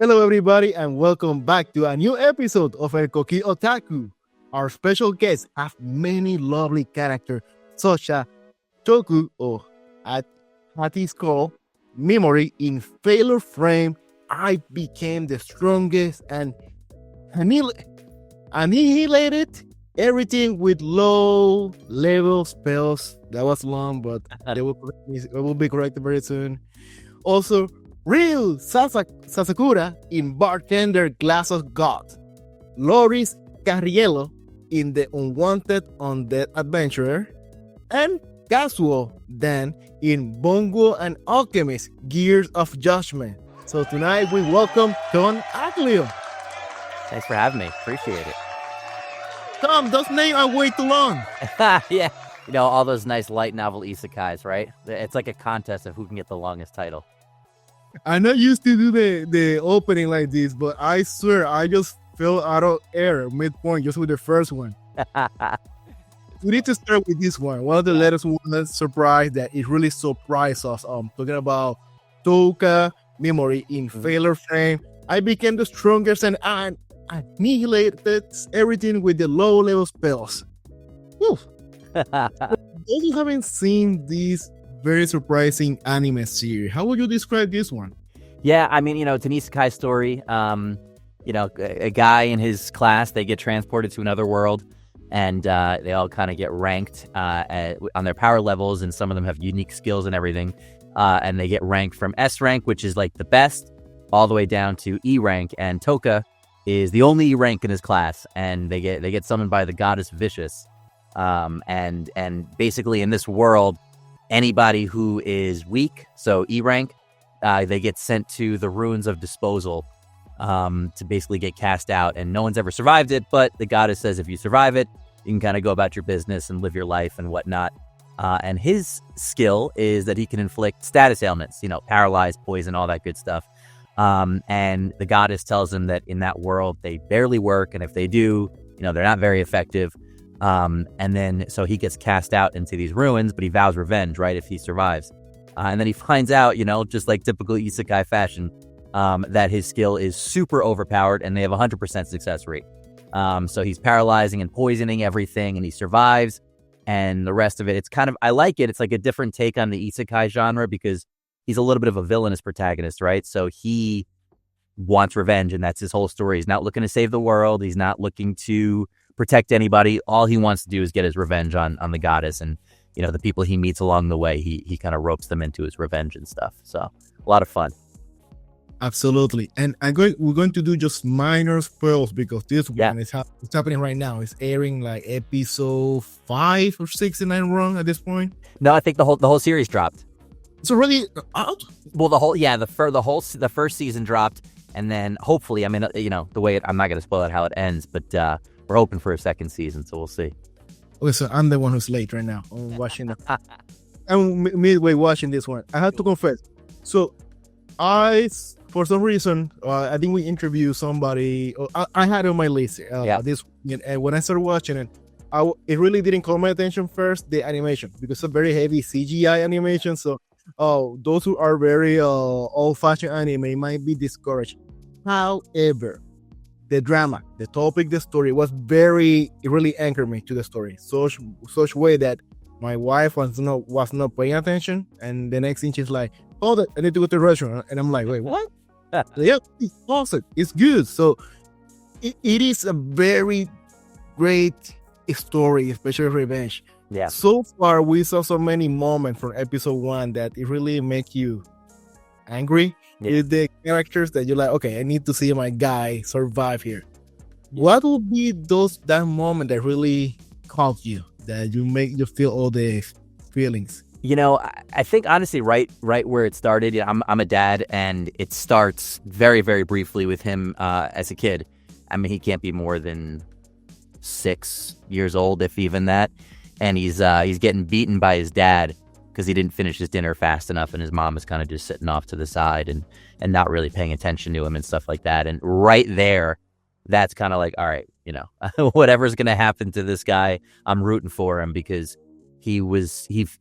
Hello, everybody, and welcome back to a new episode of El Koki Otaku. Our special guests have many lovely characters, such as Touka, or at his call, Mimori in Failure Frame. I became the strongest and annihilated everything with low level spells. That was long, but they will be corrected very soon. Also, Ryuu Sasakura in Bartender Glass of God. Loris Cariello in the Unwanted Undead Adventurer. And Kazuo Dan in Bungo and Alchemist Gears of Judgement. So tonight we welcome Tom Aglio. Thanks for having me. Appreciate it. Tom, those names are way too long. Yeah. You know, all those nice light novel isekais, right? It's like a contest of who can get the longest title. I'm not used to do the opening like this, but I swear I just fell out of air midpoint just with the first one. We need to start with this one. One of the latest ones surprise that it really surprised us. Talking about Touka, Mimori in Failure Frame. I became the strongest and I annihilated everything with the low level spells. Whew. Those who haven't seen these very surprising anime series, how would you describe this one? Yeah, I mean, you know, it's an isekai story. You know, a guy in his class, they get transported to another world, and they all kind of get ranked on their power levels, and some of them have unique skills and everything. And they get ranked from S rank, which is like the best, all the way down to E rank. And Touka is the only E rank in his class, and they get summoned by the goddess Vicious. And basically in this world, anybody who is weak, so E rank, they get sent to the ruins of disposal to basically get cast out. And no one's ever survived it, but the goddess says if you survive it, you can kind of go about your business and live your life and whatnot. And his skill is that he can inflict status ailments, you know, paralyze, poison, all that good stuff. And the goddess tells him that in that world, they barely work. And if they do, you know, they're not very effective. And then so he gets cast out into these ruins, but he vows revenge, right, if he survives. And then he finds out, you know, just like typical isekai fashion, that his skill is super overpowered and they have 100% success rate. So he's paralyzing and poisoning everything and he survives. And the rest of it, it's kind of, I like it. It's like a different take on the isekai genre because he's a little bit of a villainous protagonist, right? So he wants revenge and that's his whole story. He's not looking to save the world. He's not looking to protect anybody. All he wants to do is get his revenge on the goddess, and you know the people he meets along the way, he kind of ropes them into his revenge and stuff. So a lot of fun. Absolutely. And we're going to do just minor spoils because this one is it's happening right now. It's airing like episode 5 or 6 and I'm wrong at this point. No, I think the whole series dropped. It's already out? Well, the first season dropped, and then hopefully, I mean, you know, the way I'm not going to spoil it how it ends, but we're hoping for a second season, so we'll see. Okay, so I'm the one who's late right now. I'm watching I'm midway watching this one. I have to confess. So for some reason, I think we interviewed somebody. I had it on my list. This, and when I started watching it, it really didn't call my attention first, the animation, because it's a very heavy CGI animation. So those who are very old-fashioned anime might be discouraged. However, the drama, the topic, the story it really anchored me to the story. Such way that my wife was not paying attention, and the next thing she's like, "Oh, I need to go to the restaurant," and I'm like, "Wait, what?" Yeah, it's awesome. It's good. So it is a very great story, especially revenge. Yeah. So far, we saw so many moments from episode 1 that it really make you angry. With the characters that you're like, okay, I need to see my guy survive here. What would be that moment that really caught you, that you make you feel all the feelings? You know, I think honestly, right where it started. You know, I'm a dad, and it starts very, very briefly with him as a kid. I mean, he can't be more than 6 years old, if even that, and he's getting beaten by his dad because he didn't finish his dinner fast enough, and his mom is kind of just sitting off to the side and not really paying attention to him and stuff like that. And right there, that's kind of like, all right, you know, whatever's going to happen to this guy, I'm rooting for him because you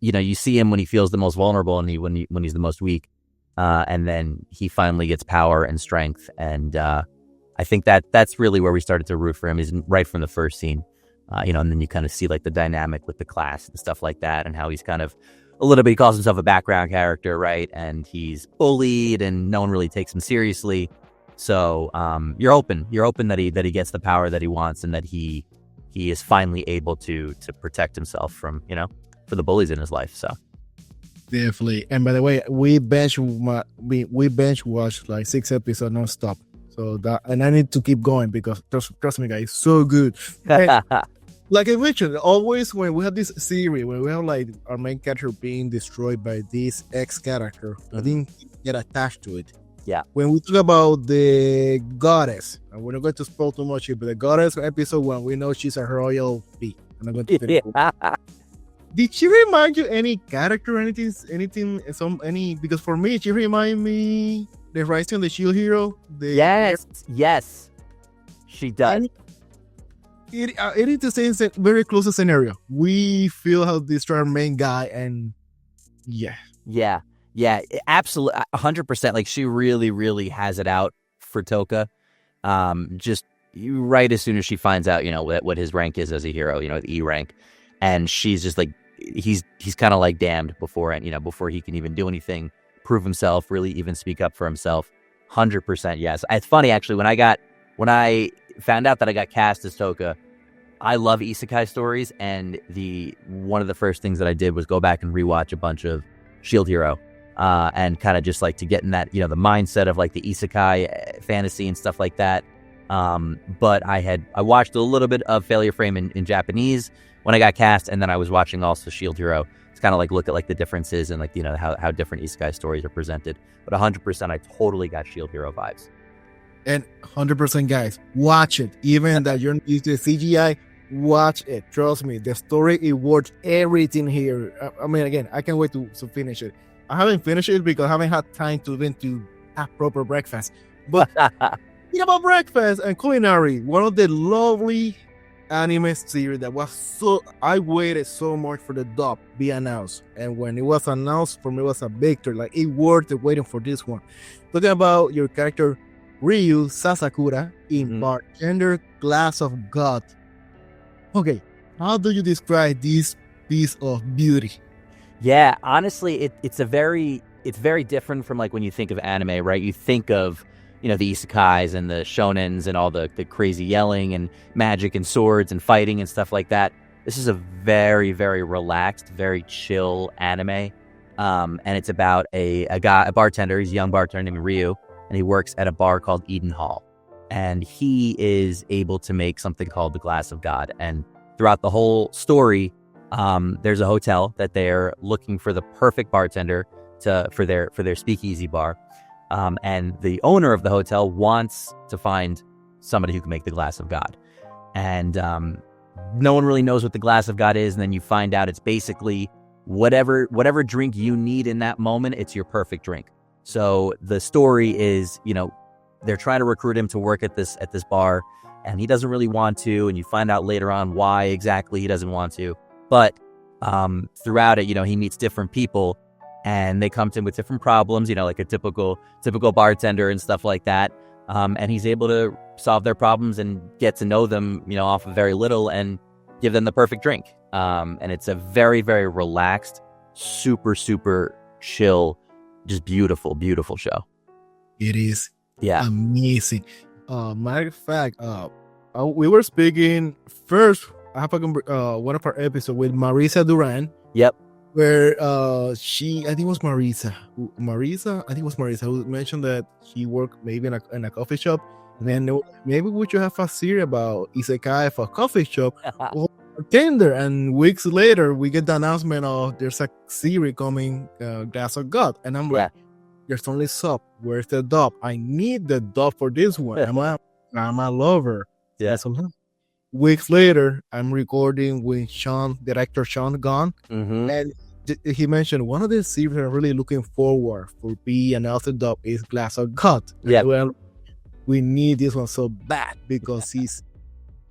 know, you see him when he feels the most vulnerable and when he's the most weak. and then he finally gets power and strength. And I think that's really where we started to root for him, is right from the first scene. And then you kind of see like the dynamic with the class and stuff like that, and how he's kind of a little bit, he calls himself a background character, right? And he's bullied and no one really takes him seriously. So you're open that he gets the power that he wants, and that he is finally able to protect himself from, for the bullies in his life. So definitely. And by the way, we bench watched like 6 episodes non-stop. So and I need to keep going because trust me, guys, it's so good. And, like I mentioned, always when we have this series, when we have like our main character being destroyed by this ex character, I didn't get attached to it. Yeah. When we talk about the goddess, and we're not going to spoil too much here, but the goddess episode 1, we know she's a royal bee. I'm not going to finish. Did she remind you any character, anything, because for me, she reminded me the Rising of the Shield Hero. Yes, she does. It is the same, very close scenario. We feel how this our main guy, and yeah, absolutely, 100%. Like, she really, really has it out for Touka. Just right as soon as she finds out, what his rank is as a hero, the E rank, and she's just like, he's kind of like damned before he can even do anything, prove himself, really even speak up for himself. 100% yes. It's funny, actually, when I found out that I got cast as Touka, I love isekai stories, and one of the first things that I did was go back and rewatch a bunch of Shield Hero, and kind of just like to get in that, the mindset of like the isekai fantasy and stuff like that. But I watched a little bit of Failure Frame in Japanese when I got cast, and then I was watching also Shield Hero. It's kind of like look at like the differences and like, how different isekai stories are presented. But 100%, I totally got Shield Hero vibes. And 100%, guys, watch it. Even that you're not used to CGI, watch it. Trust me, the story, it works everything here. I mean, again, I can't wait to finish it. I haven't finished it because I haven't had time to have proper breakfast. But think about breakfast and culinary. One of the lovely anime series that was I waited so much for the dub be announced. And when it was announced, for me, it was a victory. Like, it worth waiting for this one. Talking about your character, Ryuu Sasakura in Bartender, Glass of God. Okay, how do you describe this piece of beauty? Yeah, honestly, it's very different from like when you think of anime, right? You think of, the isekais and the shonens and all the crazy yelling and magic and swords and fighting and stuff like that. This is a very, very relaxed, very chill anime. And it's about a bartender. He's a young bartender named Ryuu, and he works at a bar called Eden Hall. And he is able to make something called the Glass of God. And throughout the whole story, there's a hotel that they're looking for the perfect bartender for their speakeasy bar. And the owner of the hotel wants to find somebody who can make the Glass of God. And no one really knows what the Glass of God is. And then you find out it's basically whatever drink you need in that moment, it's your perfect drink. So the story is, they're trying to recruit him to work at this bar, and he doesn't really want to. And you find out later on why exactly he doesn't want to. But throughout it, he meets different people, and they come to him with different problems, like a typical bartender and stuff like that. And he's able to solve their problems and get to know them, off of very little, and give them the perfect drink. And it's a very, very relaxed, super, super chill, just beautiful, beautiful show. It is. Yeah. Amazing. Matter of fact, we were speaking first. I have one of our episodes with Marisa Duran. Yep. Where I think it was Marisa who mentioned that he worked maybe in a coffee shop. And then maybe we should have a series about isekai for a coffee shop or Bartender. And weeks later, we get the announcement of there's a series coming, Glass of God. And I'm like, there's only sub. Where's the dub? I need the dub for this one. I'm a lover. Yeah. Weeks later, I'm recording with director Sean Gunn, and he mentioned one of the series I'm really looking forward for be another dub is Glass of God. Yeah. Well, we need this one so bad because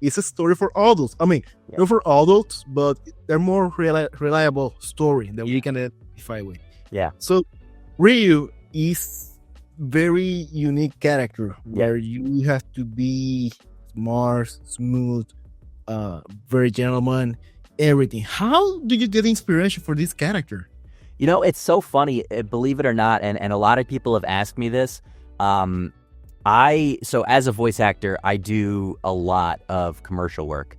it's a story for adults. I mean, not for adults, but they're more reliable story that we can identify with. Yeah. So Ryuu is very unique character where you have to be smart, smooth, very gentleman, everything. How do you get inspiration for this character? You know, it's so funny, believe it or not, and a lot of people have asked me this. So as a voice actor, I do a lot of commercial work.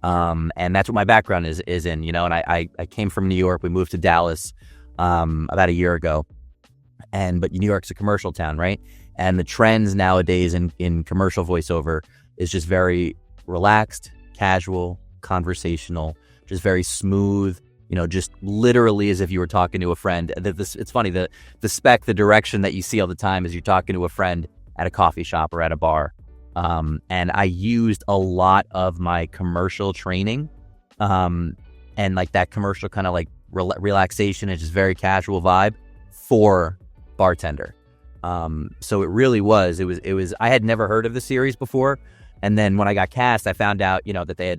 And that's what my background is in, you know, and I came from New York. We moved to Dallas about a year ago. But New York's a commercial town, right? And the trends nowadays in commercial voiceover is just very relaxed, casual, conversational, just very smooth, you know, just literally as if you were talking to a friend. It's funny, the the direction that you see all the time is you're talking to a friend at a coffee shop or at a bar. And I used a lot of my commercial training and like that commercial kind of like relaxation and just very casual vibe for Bartender. So it really was, I had never heard of the series before. And then when I got cast, I found out, you know, that they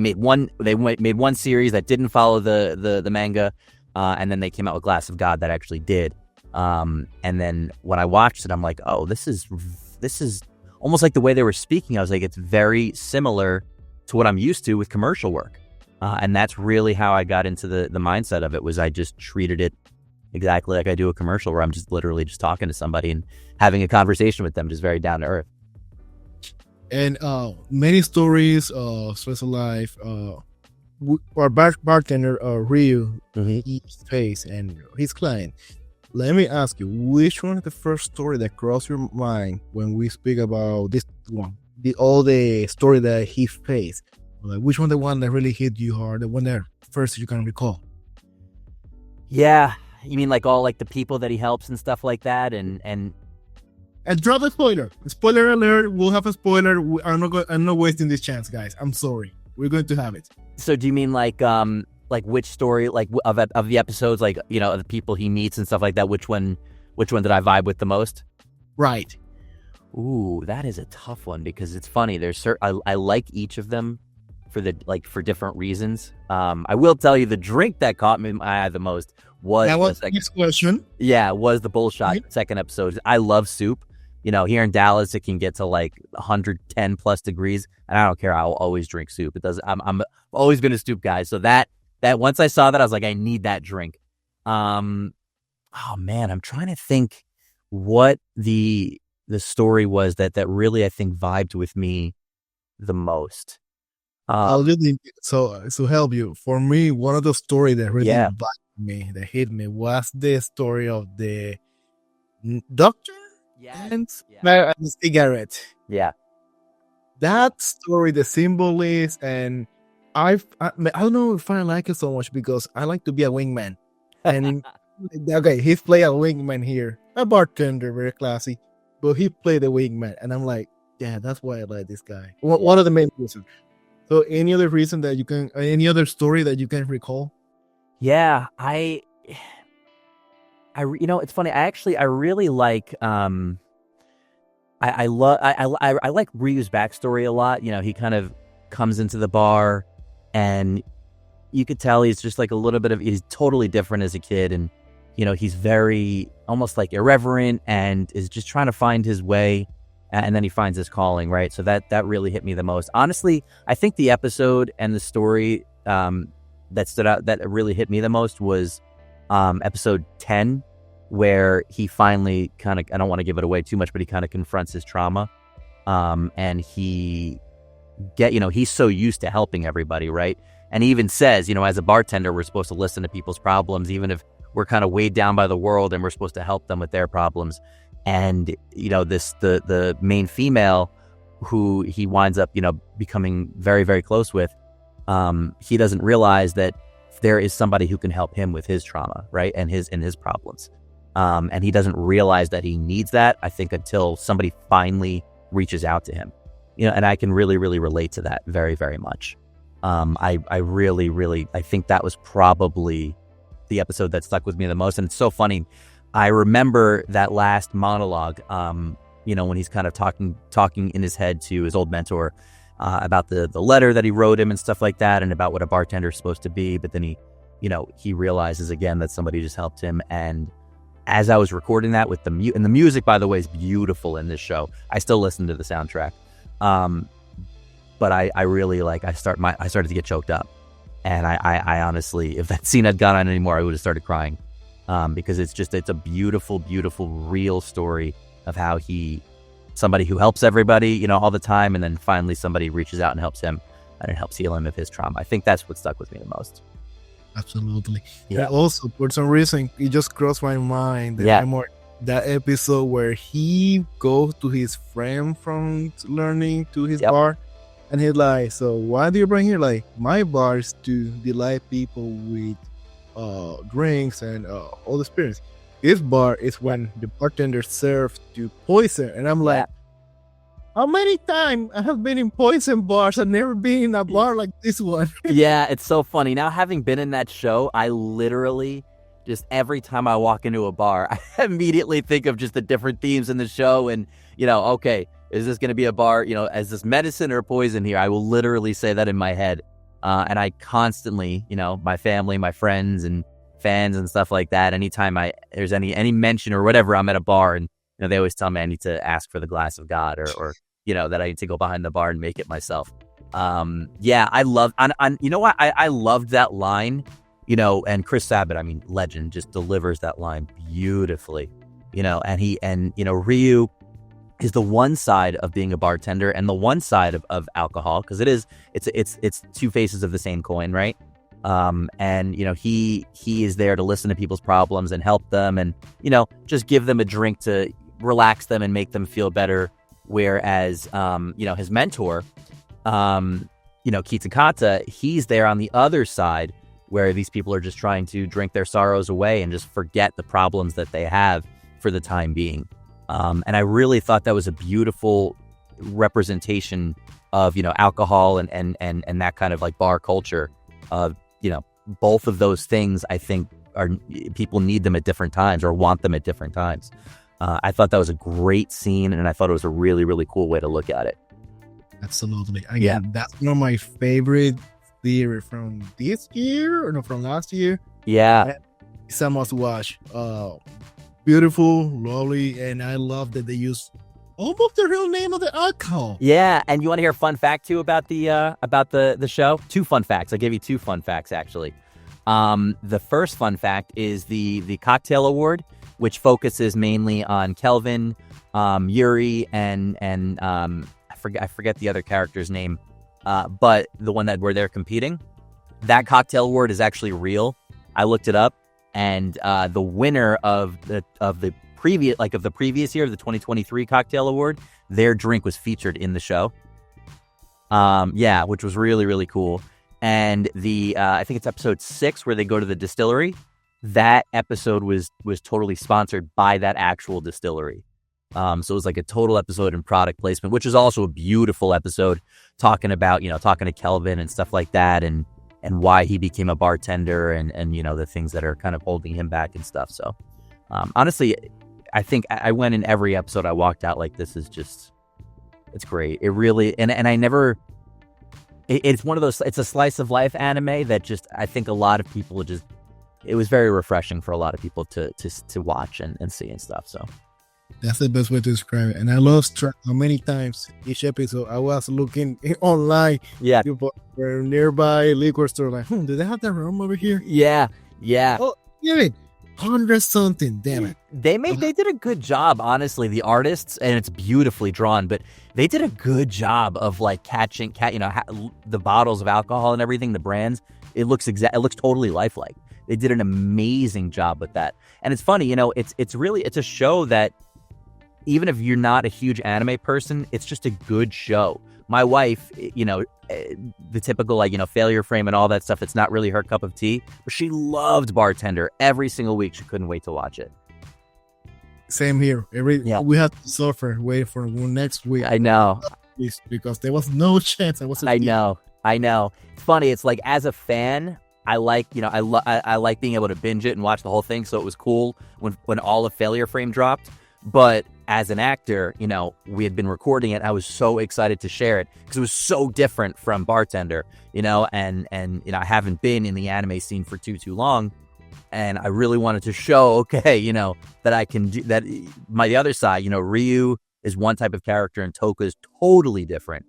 made one series that didn't follow the manga. And then they came out with Glass of God that actually did. And then when I watched it, I'm like, oh, this is almost like the way they were speaking. I was like, it's very similar to what I'm used to with commercial work. And that's really how I got into the mindset of it, was I just treated it exactly like I do a commercial, where I'm just literally just talking to somebody and having a conversation with them, just very down to earth. And many stories, slice of life, our bartender, Ryuu, his face and his client. Let me ask you, which one is the first story that crossed your mind when we speak about this one? All the story that he faced. Like, which one the one that really hit you hard? The one that first you can recall? Yeah, you mean like all like the people that he helps and stuff like that, and drop a spoiler. Spoiler alert! We'll have a spoiler. I'm not wasting this chance, guys. I'm sorry. We're going to have it. So do you mean like which story, like of the episodes, like, you know, the people he meets and stuff like that? Which one did I vibe with the most? Right. Ooh, that is a tough one, because it's funny. I like each of them for different reasons. I will tell you, the drink that caught me in my eye the most was the next question. Yeah, was the bullshot second episode. I love soup. You know, here in Dallas, it can get to like 110 plus degrees, and I don't care. I'll always drink soup. It does. I'm always been a soup guy. So that once I saw that, I was like, I need that drink. Oh man, I'm trying to think what the story was that really, I think, vibed with me the most. I'll really so help you. For me, one of the stories that really vibed me, that hit me, was the story of the doctor and the cigarette. Yeah, that story, the symbolism, and I don't know if I like it so much because I like to be a wingman. And okay, he's playing a wingman here, a bartender, very classy, but he played a wingman, and I'm like, yeah, that's why I like this guy. One of the main reasons. So, any other reason that you can, any other story that you can recall? Yeah, you know, it's funny. I really like I like Ryu's backstory a lot. You know, he kind of comes into the bar, and you could tell he's just like a little bit of, he's totally different as a kid, and you know, he's very almost like irreverent and is just trying to find his way, and then he finds his calling, right? So that really hit me the most. Honestly, I think the episode and the story that stood out, that really hit me the most, was episode 10, where he finally kind of, I don't want to give it away too much, but he kind of confronts his trauma, and he's so used to helping everybody, right? And he even says, you know, as a bartender, we're supposed to listen to people's problems, even if we're kind of weighed down by the world, and we're supposed to help them with their problems. And, you know, the main female, who he winds up, you know, becoming very, very close with, he doesn't realize that there is somebody who can help him with his trauma, right? And his problems. And he doesn't realize that he needs that, I think, until somebody finally reaches out to him. You know, and I can really, really relate to that very, very much. I really, really, I think that was probably the episode that stuck with me the most. And it's so funny. I remember that last monologue, you know, when he's kind of talking in his head to his old mentor about the letter that he wrote him and stuff like that, and about what a bartender is supposed to be. But then he realizes again that somebody just helped him, and as I was recording that with the music, by the way, is beautiful in this show. I still listen to the soundtrack. But I really I started to get choked up. And I honestly, if that scene had gone on anymore, I would have started crying. Because it's a beautiful, beautiful, real story of how somebody who helps everybody, all the time, and then finally somebody reaches out and helps him, and it helps heal him of his trauma. I think that's what stuck with me the most. Absolutely. Yeah. And also, for some reason, it just crossed my mind that episode where he goes to his friend from learning to his bar, and he's like, so why do you bring here? Like, my bar is to delight people with drinks and all the spirits. This bar is when the bartender serves to poison. And I'm like, how many times I have been in poison bars? I've never been in a bar like this one. Yeah, it's so funny. Now, having been in that show, I literally just every time I walk into a bar, I immediately think of just the different themes in the show. And, okay, is this going to be a bar? Is this medicine or poison here? I will literally say that in my head. And I constantly, my family, my friends and fans and stuff like that, anytime there's any mention or whatever, I'm at a bar and they always tell me I need to ask for the glass of God or that I need to go behind the bar and make it myself. I love, you know what? I loved that line, and Chris Sabat, legend, just delivers that line beautifully, and Ryuu is the one side of being a bartender and the one side of alcohol, because it's two faces of the same coin, right? He is there to listen to people's problems and help them and, just give them a drink to relax them and make them feel better. Whereas, his mentor, Kitakata, he's there on the other side where these people are just trying to drink their sorrows away and just forget the problems that they have for the time being. And I really thought that was a beautiful representation of, alcohol and that kind of bar culture. Both of those things, I think, people need them at different times or want them at different times. I thought that was a great scene, and I thought it was a really, really cool way to look at it. Absolutely. Again, that's one of my favorite theory from this year, or no, from last year. Yeah. It's a must watch. Beautiful, lovely, and I love that they use almost the real name of the alcohol. Yeah, and you want to hear a fun fact too about the show? 2 fun facts. I'll give you 2 fun facts actually. The first fun fact is the cocktail award, which focuses mainly on Kelvin, Yuri, and I forget the other character's name, but the one where they're competing. That cocktail award is actually real. I looked it up, and the winner of the previous year, the 2023 cocktail award, their drink was featured in the show. Which was really, really cool. And I think it's episode 6 where they go to the distillery. That episode was totally sponsored by that actual distillery. So it was like a total episode in product placement, which is also a beautiful episode talking to Kelvin and stuff like that, and why he became a bartender and the things that are kind of holding him back and stuff. So honestly, I think I went in every episode, I walked out like, this is just, it's great. It really, and I never, it's one of those, it's a slice of life anime that just, I think a lot of people it was very refreshing for a lot of people to watch and see and stuff. So that's the best way to describe it. And I lost track how many times each episode I was looking online. Yeah. People were nearby liquor store like, do they have that room over here? Yeah. Oh, damn it. 100 something, damn it. They did a good job, honestly, the artists, and it's beautifully drawn, but they did a good job of catching the bottles of alcohol and everything, the brands. It looks totally lifelike. They did an amazing job with that. And it's funny, it's a show that even if you're not a huge anime person, it's just a good show. My wife, the typical failure frame and all that stuff, it's not really her cup of tea, but she loved Bartender every single week. She couldn't wait to watch it. Same here. We had to suffer, wait for next week. I know. Because there was no chance I know. It's funny. It's like, as a fan, I like being able to binge it and watch the whole thing. So it was cool when all of Failure Frame dropped. But as an actor, we had been recording it. I was so excited to share it because it was so different from Bartender, and I haven't been in the anime scene for too long. And I really wanted to show, okay, you know, that I can do that. The other side, you know, Ryuu is one type of character and Touka is totally different.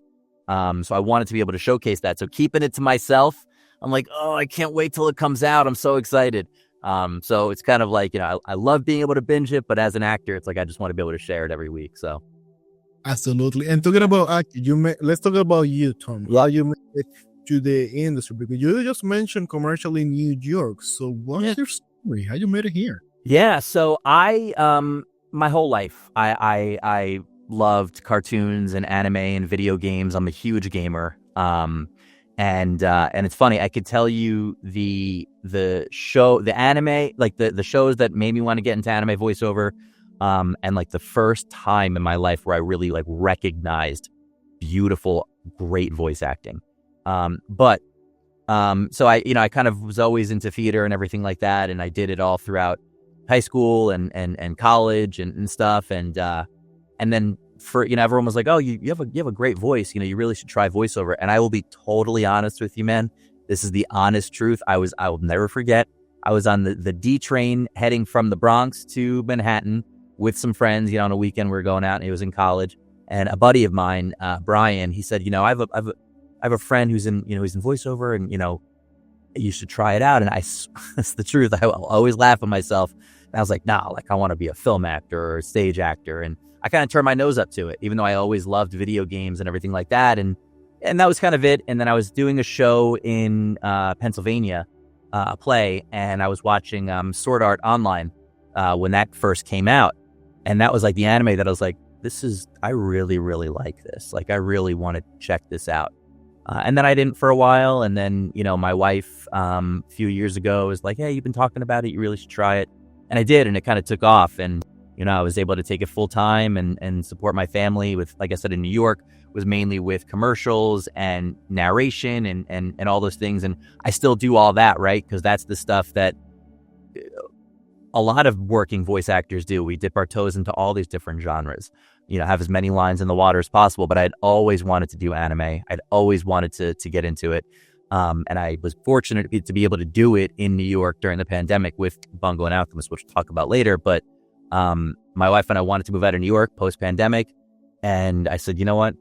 So I wanted to be able to showcase that. So keeping it to myself, I'm like, oh, I can't wait till it comes out. I'm so excited. So it's kind of like, you know, I love being able to binge it, but as an actor, it's like I just want to be able to share it every week. So absolutely. And talking about acting, let's talk about you, Tom. How you made it to the industry, because you just mentioned commercial in New York. So what's your story? How you made it here? Yeah. So I my whole life I loved cartoons and anime and video games. I'm a huge gamer. And it's funny, I could tell you the anime, like the shows that made me want to get into anime voiceover, and like the first time in my life where I really like recognized beautiful, great voice acting. So I kind of was always into theater and everything like that, and I did it all throughout high school and college and stuff, and then for, you know, everyone was like, oh, you have a great voice, you know, you really should try voiceover. And I will be totally honest with you, man. This is the honest truth. I will never forget. I was on the D train heading from the Bronx to Manhattan with some friends, you know, on a weekend. We were going out, and he was in college, and a buddy of mine, Brian, he said, you know, I have a friend who's in voiceover, and, you know, you should try it out. And it's the truth. I always laugh at myself. And I was like, nah, like I want to be a film actor or a stage actor. And I kind of turned my nose up to it, even though I always loved video games and everything like that. And that was kind of it. And then I was doing a show in Pennsylvania, a play, and I was watching Sword Art Online when that first came out. And that was like the anime that I was like, I really, really like this. Like, I really want to check this out. And then I didn't for a while. And then, you know, my wife a few years ago was like, hey, you've been talking about it, you really should try it. And I did, and it kind of took off. And, you know, I was able to take it full time and support my family with, like I said, in New York, was mainly with commercials and narration and all those things. And I still do all that, right? Because that's the stuff that a lot of working voice actors do. We dip our toes into all these different genres, you know, have as many lines in the water as possible. But I'd always wanted to do anime. I'd always wanted to get into it. And I was fortunate to be able to do it in New York during the pandemic with Bungo and Alchemist, which we'll talk about later. But my wife and I wanted to move out of New York post-pandemic. And I said, you know what?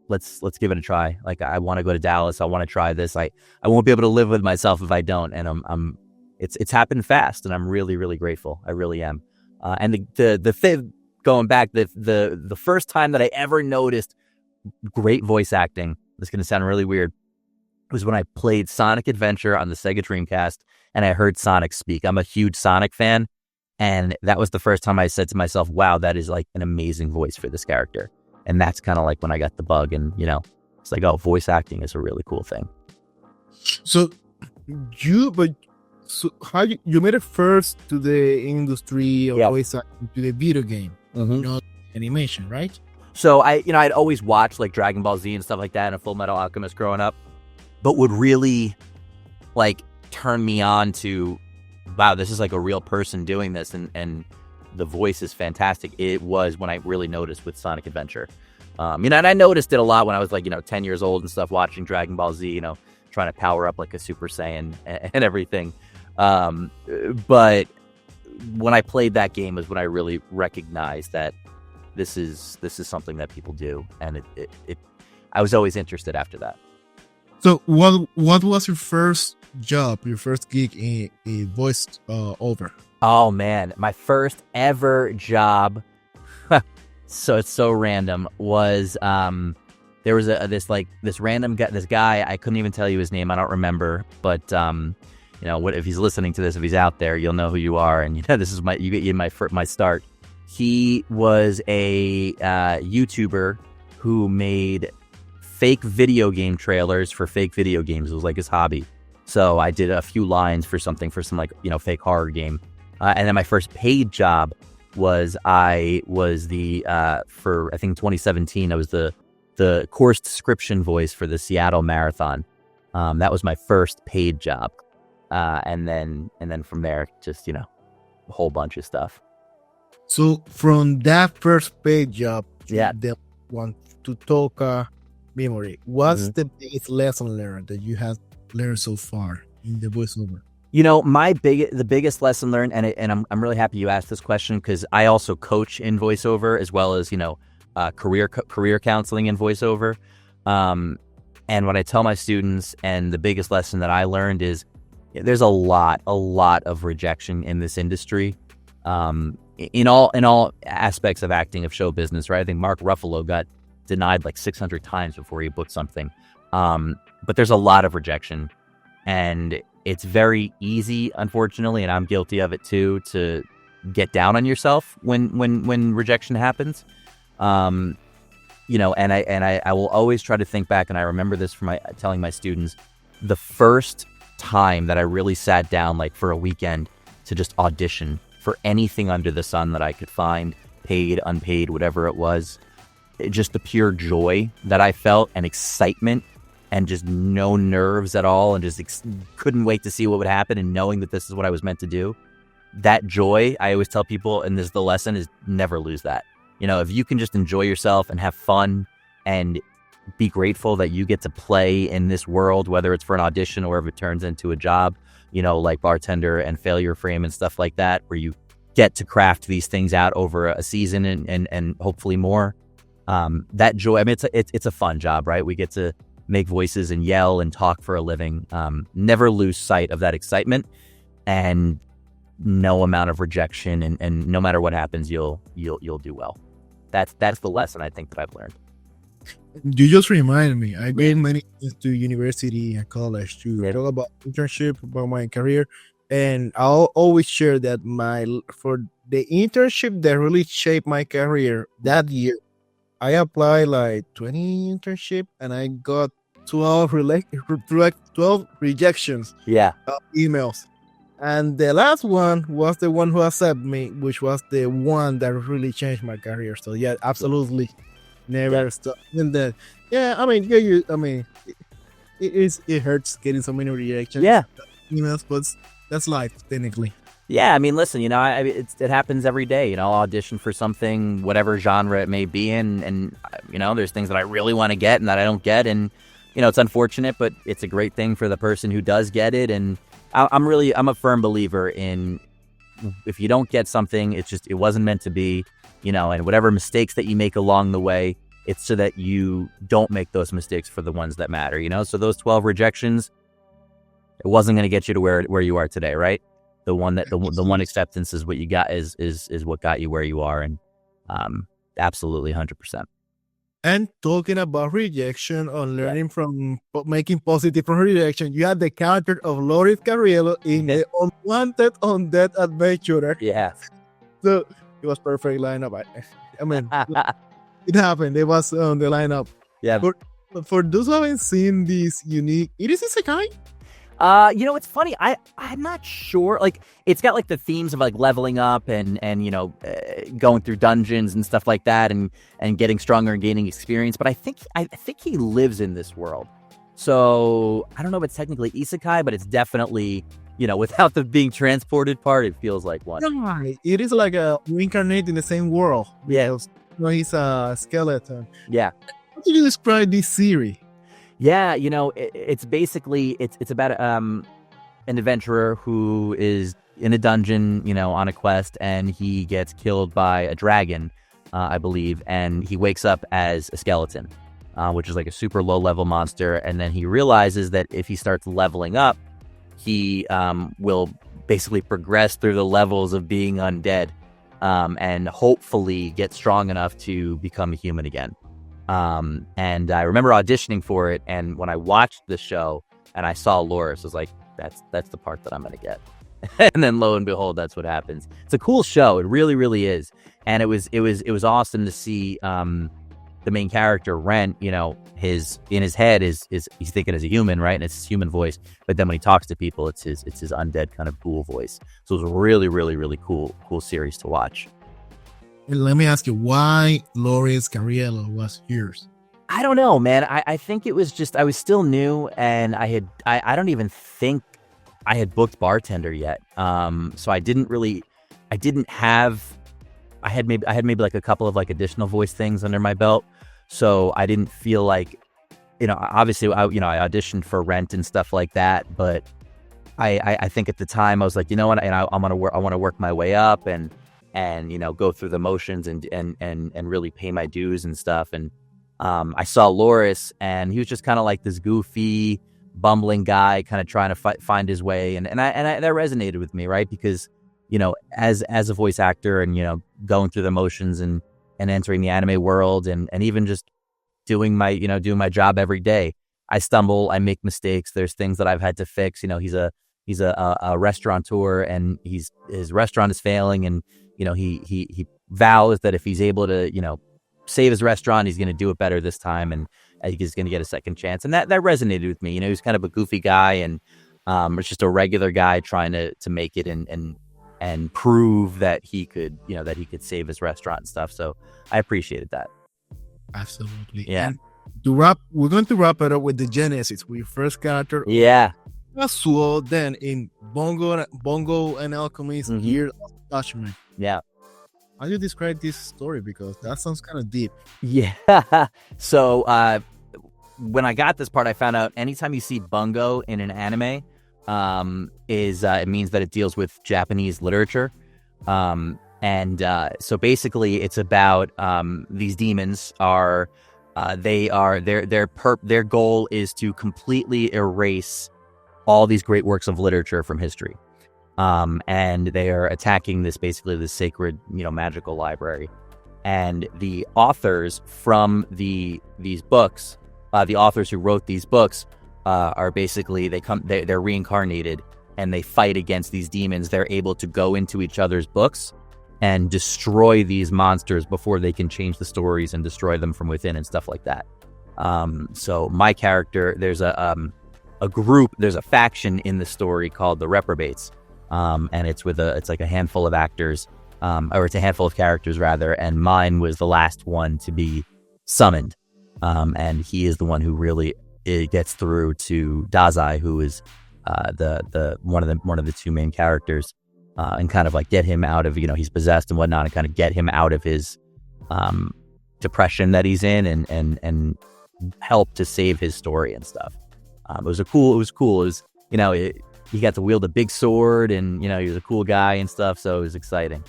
Let's give it a try. Like, I want to go to Dallas. I want to try this. I won't be able to live with myself if I don't. And it's happened fast, and I'm really, really grateful. I really am. And going back, the first time that I ever noticed great voice acting, this is going to sound really weird, was when I played Sonic Adventure on the Sega Dreamcast, and I heard Sonic speak. I'm a huge Sonic fan, and that was the first time I said to myself, wow, that is like an amazing voice for this character. And that's kind of like when I got the bug, and, you know, it's like, oh, voice acting is a really cool thing. So how you made it first to the industry of voice acting, to the video game, not animation, right? So I'd always watched like Dragon Ball Z and stuff like that and Full Metal Alchemist growing up, but would really like turn me on to, wow, this is like a real person doing this, and the voice is fantastic. It was when I really noticed with Sonic Adventure. And I noticed it a lot when I was like, 10 years old and stuff, watching Dragon Ball Z, trying to power up like a Super Saiyan and everything. But when I played that game is when I really recognized that this is something that people do. And I was always interested after that. So what was your first job, your first gig in voice over? Oh man, my first ever job, so it's so random, was there was this random guy, this guy, I couldn't even tell you his name, I don't remember, but what if he's listening to this, if he's out there, you'll know who you are, and this is my start. He was a YouTuber who made fake video game trailers for fake video games. It was like his hobby. So I did a few lines for some like, fake horror game. And then my first paid job was for I think 2017, I was the course description voice for the Seattle Marathon. That was my first paid job. And then from there, just, a whole bunch of stuff. So from that first paid job, yeah, the one to Touka Mimori, what's the biggest lesson learned that you have learned so far in the voiceover? The biggest lesson learned, and I'm really happy you asked this question, because I also coach in voiceover as well as career counseling in voiceover. And what I tell my students, and the biggest lesson that I learned is, there's a lot of rejection in this industry, in all aspects of acting, of show business, right? I think Mark Ruffalo got denied like 600 times before he booked something. But there's a lot of rejection, and it's very easy, unfortunately, and I'm guilty of it too, to get down on yourself when rejection happens. And I will always try to think back, and I remember this from telling my students, the first time that I really sat down, like for a weekend, to just audition for anything under the sun that I could find, paid, unpaid, whatever it was. Just the pure joy that I felt, and excitement, and just no nerves at all, and just couldn't wait to see what would happen, and knowing that this is what I was meant to do. That joy, I always tell people, and this is the lesson, is never lose that. If you can just enjoy yourself and have fun and be grateful that you get to play in this world, whether it's for an audition or if it turns into a job, like Bartender and Failure Frame and stuff like that, where you get to craft these things out over a season and hopefully more. That joy, I mean, it's a fun job, right? We get to make voices and yell and talk for a living. Never lose sight of that excitement, and no amount of rejection, and no matter what happens, you'll do well. That's the lesson I think that I've learned. You just reminded me. I made many things to university and college to talk about internship, about my career, and I'll always share that for the internship that really shaped my career that year, I applied like 20 internship, and I got 12 rejections. Yeah. Emails. And the last one was the one who accepted me, which was the one that really changed my career. So yeah, absolutely, never stop. And then, it hurts getting so many rejections. Yeah, emails, but that's life technically. Yeah, I mean, listen, it happens every day. I'll audition for something, whatever genre it may be, and there's things that I really want to get and that I don't get, and it's unfortunate, but it's a great thing for the person who does get it. And I'm a firm believer in, if you don't get something, it wasn't meant to be, and whatever mistakes that you make along the way, it's so that you don't make those mistakes for the ones that matter, So those 12 rejections, it wasn't going to get you to where you are today, right? The one acceptance is what you got, is what got you where you are, and absolutely 100%. And talking about rejection or learning from making positive from rejection, you had the character of Loris Cariello in the Unwanted Undead Adventurer. Yeah. So it was perfect lineup. I mean, it happened. It was on the lineup. Yeah. But for those who haven't seen this unique, it is isekai? It's funny. I'm not sure. Like, it's got like the themes of like leveling up and going through dungeons and stuff like that, and getting stronger and gaining experience. But I think he lives in this world. So I don't know if it's technically isekai, but it's definitely, without the being transported part, it feels like one. Right. It is like a reincarnate in the same world. Yeah. He's a skeleton. Yeah. How do you describe this series? Yeah, it's basically it's about an adventurer who is in a dungeon, on a quest, and he gets killed by a dragon, I believe, and he wakes up as a skeleton, which is like a super low level monster, and then he realizes that if he starts leveling up, he will basically progress through the levels of being undead, and hopefully get strong enough to become a human again. And I remember auditioning for it, and when I watched the show and I saw Loris, I was like, that's the part that I'm gonna get. And then lo and behold, that's what happens. It's a cool show. It really, really is. And it was awesome to see the main character, Rent, in his head is he's thinking as a human, right? And it's his human voice. But then when he talks to people, it's his undead kind of cool voice. So it was a really, really, really cool series to watch. Let me ask you, why Loris Cariello was yours? I don't know, man. I think it was just, I was still new, and I don't even think I had booked Bartender yet. So I had maybe like a couple of like additional voice things under my belt. So I didn't feel like, obviously I auditioned for Rent and stuff like that, but I think at the time I was like, you know what, and I want to work my way up and go through the motions and really pay my dues and stuff. And I saw Loris, and he was just kind of like this goofy, bumbling guy, kind of trying to find his way, and that resonated with me, right? Because as a voice actor, and going through the motions and entering the anime world, and even just doing my job every day, I stumble, I make mistakes. There's things that I've had to fix. He's a restaurateur, and his restaurant is failing, and he vows that if he's able to save his restaurant, he's going to do it better this time, and he's going to get a second chance. And that resonated with me. He was kind of a goofy guy, and it's just a regular guy trying to make it and prove that he could save his restaurant and stuff. So I appreciated that. Absolutely. Yeah. And we're going to wrap it up with the genesis. We first character. Yeah. Kazuo Dan in Bungo and Alchemist Year of Judgement. Yeah. How do you describe this story? Because that sounds kind of deep. Yeah. So when I got this part, I found out anytime you see Bungo in an anime, it means that it deals with Japanese literature. So basically it's about these demons are their goal is to completely erase all these great works of literature from history. And they are attacking this sacred, magical library. And the authors from these books, the authors who wrote these books, are basically they're reincarnated, and they fight against these demons. They're able to go into each other's books and destroy these monsters before they can change the stories and destroy them from within and stuff like that. So my character, there's a group, there's a faction in the story called the Reprobates. And it's like a handful of actors, or it's a handful of characters rather, and mine was the last one to be summoned. And he is the one who really gets through to Dazai, who is the one of the two main characters, and kind of like get him out of, he's possessed and whatnot, and kind of get him out of his depression that he's in, and help to save his story and stuff. It was cool. It was, he got to wield a big sword, and he was a cool guy and stuff, so it was exciting.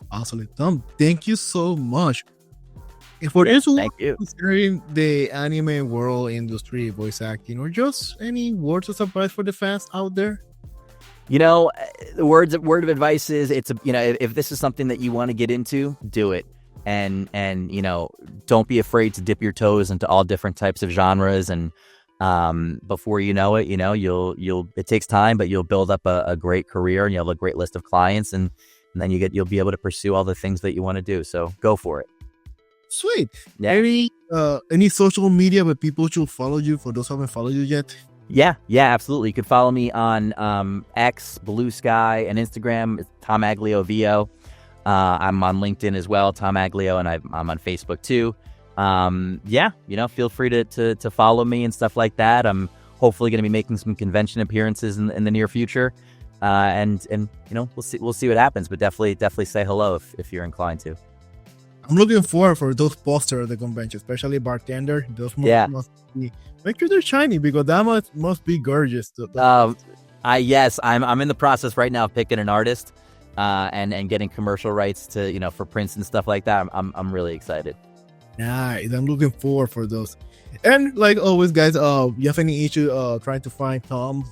Awesome. Tom, thank you so much. For anyone considering the anime world industry, voice acting, or just any words of advice for the fans out there? The word of advice is, if this is something that you want to get into, do it. And don't be afraid to dip your toes into all different types of genres, and before you know it, it takes time, but you'll build up a great career, and you'll have a great list of clients, and then you'll be able to pursue all the things that you want to do. So go for it. Sweet. Yeah. Any social media where people should follow you, for those who haven't followed you yet? Yeah, absolutely. You can follow me on X, Blue Sky, and Instagram. It's Tom Aglio VO. I'm on LinkedIn as well, Tom Aglio, and I'm on Facebook too. Feel free to follow me and stuff like that. I'm hopefully going to be making some convention appearances in the near future, and we'll see what happens. But definitely say hello if you're inclined to. I'm looking forward for those posters at the convention, especially Bartender. Those must be, make sure they're shiny, because that must be gorgeous. Yes, I'm in the process right now of picking an artist, and getting commercial rights to for prints and stuff like that. I'm really excited. Nice. I'm looking forward for those. And like always, guys, you have any issue trying to find Tom's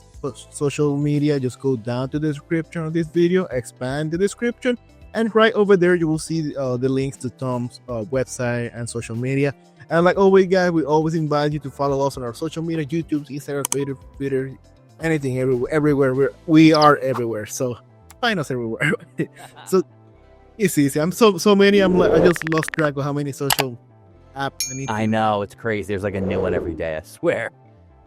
social media, just go down to the description of this video, expand the description, and right over there you will see the links to Tom's website and social media. And like always, guys, we always invite you to follow us on our social media: YouTube, Instagram, Twitter, anything, everywhere. We are everywhere, so find us everywhere. So it's easy. I'm so many. I just lost track of how many social apps I know, it's crazy. There's like a new one every day, I swear.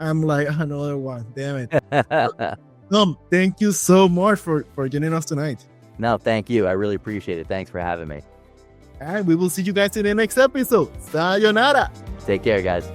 I'm like, another one. Damn it. Tom, thank you so much for joining us tonight. No, thank you. I really appreciate it. Thanks for having me. And we will see you guys in the next episode. Sayonara. Take care, guys.